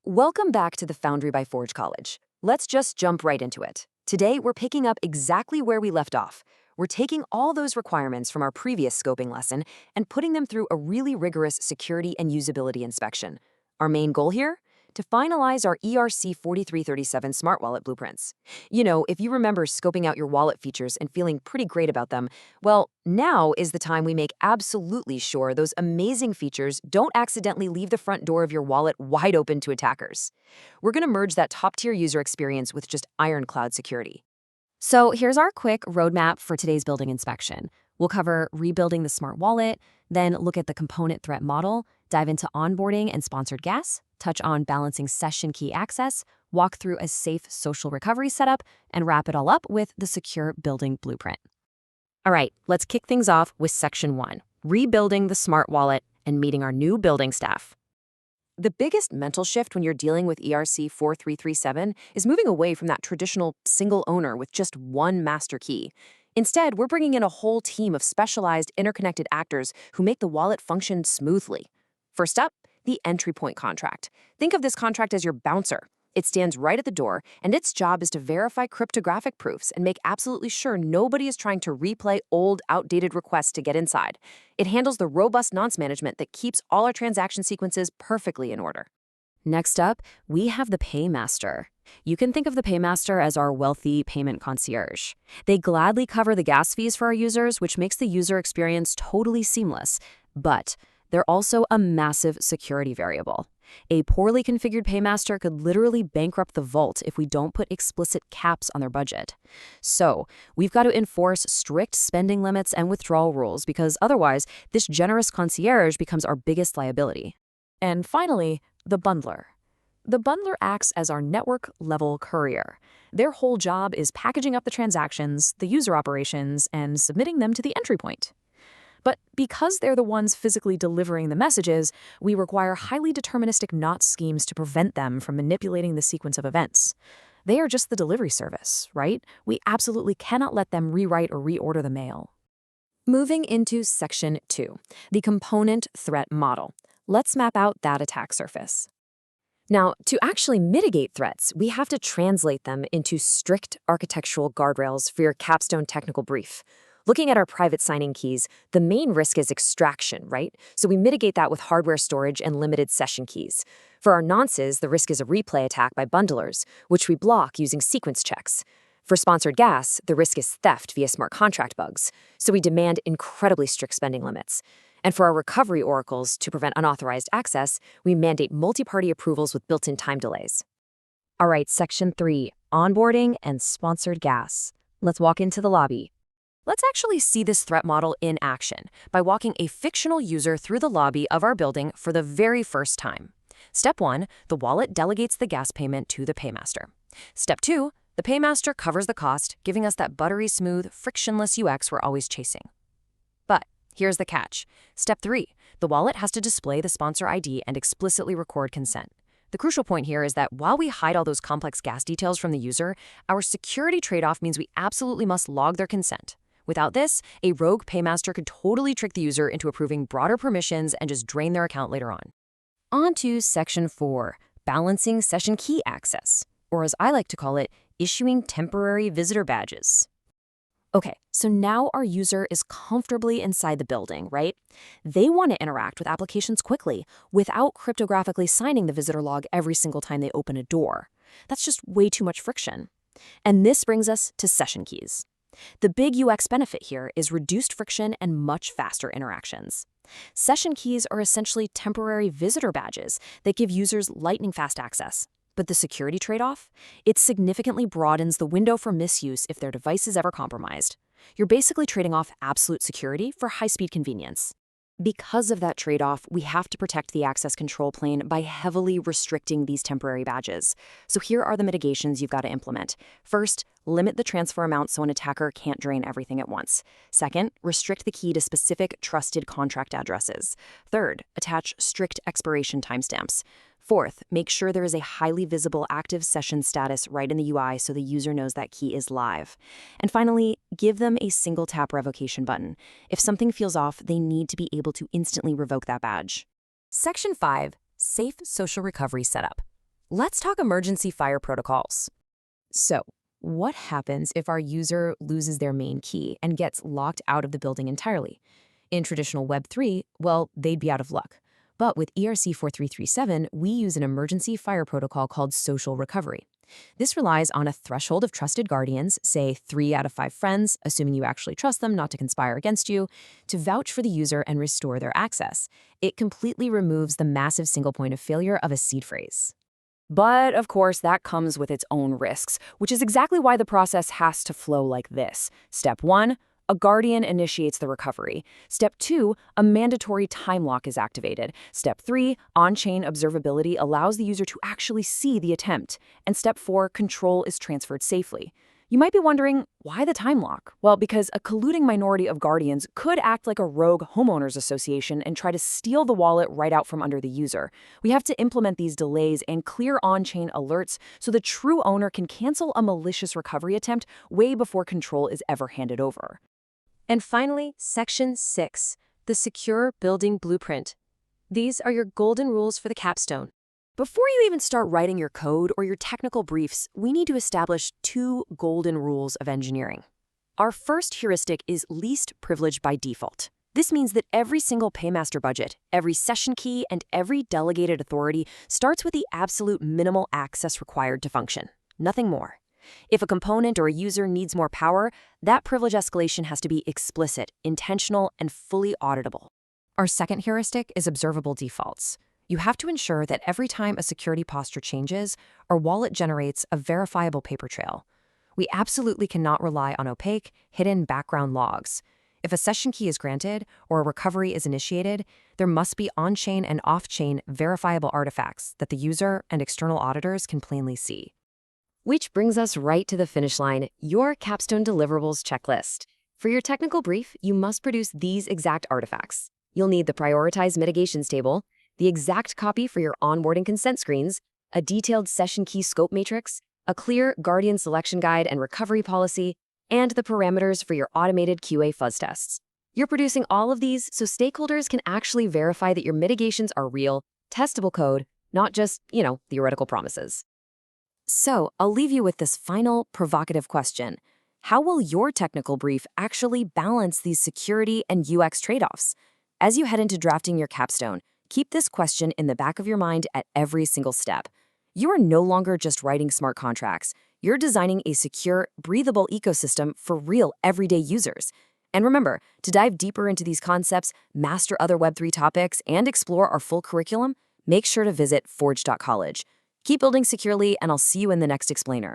Welcome back to the Foundry by Forge College. Let's just jump right into it. Today, we're picking up exactly where we left off. We're taking all those requirements from our previous scoping lesson and putting them through a really rigorous security and usability inspection. Our main goal here? To finalize our ERC-4337 smart wallet blueprints. You know, if you remember scoping out your wallet features and feeling pretty great about them, well, now is the time we make absolutely sure those amazing features don't accidentally leave the front door of your wallet wide open to attackers. We're going to merge that top-tier user experience with just ironclad security. So here's our quick roadmap for today's building inspection. We'll cover rebuilding the smart wallet, then look at the component threat model, dive into onboarding and sponsored gas, touch on balancing session key access, walk through a safe social recovery setup, and wrap it all up with the secure building blueprint. All right, let's kick things off with Section 1, rebuilding the smart wallet and meeting our new building staff. The biggest mental shift when you're dealing with ERC-4337 is moving away from that traditional single owner with just one master key. Instead, we're bringing in a whole team of specialized interconnected actors who make the wallet function smoothly. First up, the entry point contract. Think of this contract as your bouncer. It stands right at the door, and its job is to verify cryptographic proofs and make absolutely sure nobody is trying to replay old, outdated requests to get inside. It handles the robust nonce management that keeps all our transaction sequences perfectly in order. Next up, we have the paymaster. You can think of the paymaster as our wealthy payment concierge. They gladly cover the gas fees for our users, which makes the user experience totally seamless. But they're also a massive security variable. A poorly configured paymaster could literally bankrupt the vault if we don't put explicit caps on their budget. So, we've got to enforce strict spending limits and withdrawal rules because otherwise, this generous concierge becomes our biggest liability. And finally, the bundler. The bundler acts as our network-level courier. Their whole job is packaging up the transactions, the user operations, and submitting them to the entry point. But because they're the ones physically delivering the messages, we require highly deterministic knot schemes to prevent them from manipulating the sequence of events. They are just the delivery service, right? We absolutely cannot let them rewrite or reorder the mail. Moving into Section 2, the component threat model. Let's map out that attack surface. Now, to actually mitigate threats, we have to translate them into strict architectural guardrails for your capstone technical brief. Looking at our private signing keys, the main risk is extraction, right? So we mitigate that with hardware storage and limited session keys. For our nonces, the risk is a replay attack by bundlers, which we block using sequence checks. For sponsored gas, the risk is theft via smart contract bugs, so we demand incredibly strict spending limits. And for our recovery oracles, to prevent unauthorized access, we mandate multi-party approvals with built-in time delays. All right, Section 3, onboarding and sponsored gas. Let's walk into the lobby. Let's actually see this threat model in action by walking a fictional user through the lobby of our building for the very first time. Step 1, the wallet delegates the gas payment to the paymaster. Step 2, the paymaster covers the cost, giving us that buttery smooth, frictionless UX we're always chasing. But here's the catch. Step 3, the wallet has to display the sponsor ID and explicitly record consent. The crucial point here is that while we hide all those complex gas details from the user, our security trade-off means we absolutely must log their consent. Without this, a rogue paymaster could totally trick the user into approving broader permissions and just drain their account later on. On to Section 4, balancing session key access, or as I like to call it, issuing temporary visitor badges. Okay, so now our user is comfortably inside the building, right? They want to interact with applications quickly without cryptographically signing the visitor log every single time they open a door. That's just way too much friction. And this brings us to session keys. The big UX benefit here is reduced friction and much faster interactions. Session keys are essentially temporary visitor badges that give users lightning-fast access. But the security trade-off? It significantly broadens the window for misuse if their device is ever compromised. You're basically trading off absolute security for high-speed convenience. Because of that trade-off, we have to protect the access control plane by heavily restricting these temporary badges. So here are the mitigations you've got to implement. First, limit the transfer amount so an attacker can't drain everything at once. Second, restrict the key to specific trusted contract addresses. Third, attach strict expiration timestamps. Fourth, make sure there is a highly visible active session status right in the UI so the user knows that key is live. And finally, give them a single tap revocation button. If something feels off, they need to be able to instantly revoke that badge. Section 5, Safe Social Recovery Setup. Let's talk emergency fire protocols. So, what happens if our user loses their main key and gets locked out of the building entirely? In traditional Web3, well, they'd be out of luck. But with ERC-4337, we use an emergency fire protocol called social recovery. This relies on a threshold of trusted guardians, say 3 out of 5 friends, assuming you actually trust them not to conspire against you, to vouch for the user and restore their access. It completely removes the massive single point of failure of a seed phrase. But, of course, that comes with its own risks, which is exactly why the process has to flow like this. Step 1, a guardian initiates the recovery. Step 2, a mandatory time lock is activated. Step 3, on-chain observability allows the user to actually see the attempt. And Step 4, control is transferred safely. You might be wondering, why the time lock? Well, because a colluding minority of guardians could act like a rogue homeowners association and try to steal the wallet right out from under the user. We have to implement these delays and clear on-chain alerts so the true owner can cancel a malicious recovery attempt way before control is ever handed over. And finally, Section 6, the Secure Building Blueprint. These are your golden rules for the capstone. Before you even start writing your code or your technical briefs, we need to establish 2 golden rules of engineering. Our first heuristic is least privilege by default. This means that every single paymaster budget, every session key, and every delegated authority starts with the absolute minimal access required to function. Nothing more. If a component or a user needs more power, that privilege escalation has to be explicit, intentional, and fully auditable. Our second heuristic is observable defaults. You have to ensure that every time a security posture changes, our wallet generates a verifiable paper trail. We absolutely cannot rely on opaque, hidden background logs. If a session key is granted or a recovery is initiated, there must be on-chain and off-chain verifiable artifacts that the user and external auditors can plainly see. Which brings us right to the finish line, your capstone deliverables checklist. For your technical brief, you must produce these exact artifacts. You'll need the prioritized mitigations table, the exact copy for your onboarding consent screens, a detailed session key scope matrix, a clear guardian selection guide and recovery policy, and the parameters for your automated QA fuzz tests. You're producing all of these so stakeholders can actually verify that your mitigations are real, testable code, not just, theoretical promises. So, I'll leave you with this final provocative question. How will your technical brief actually balance these security and UX trade-offs? As you head into drafting your capstone, keep this question in the back of your mind at every single step. You are no longer just writing smart contracts. You're designing a secure, breathable ecosystem for real everyday users. And remember, to dive deeper into these concepts, master other Web3 topics, and explore our full curriculum, make sure to visit forge.college. Keep building securely, and I'll see you in the next explainer.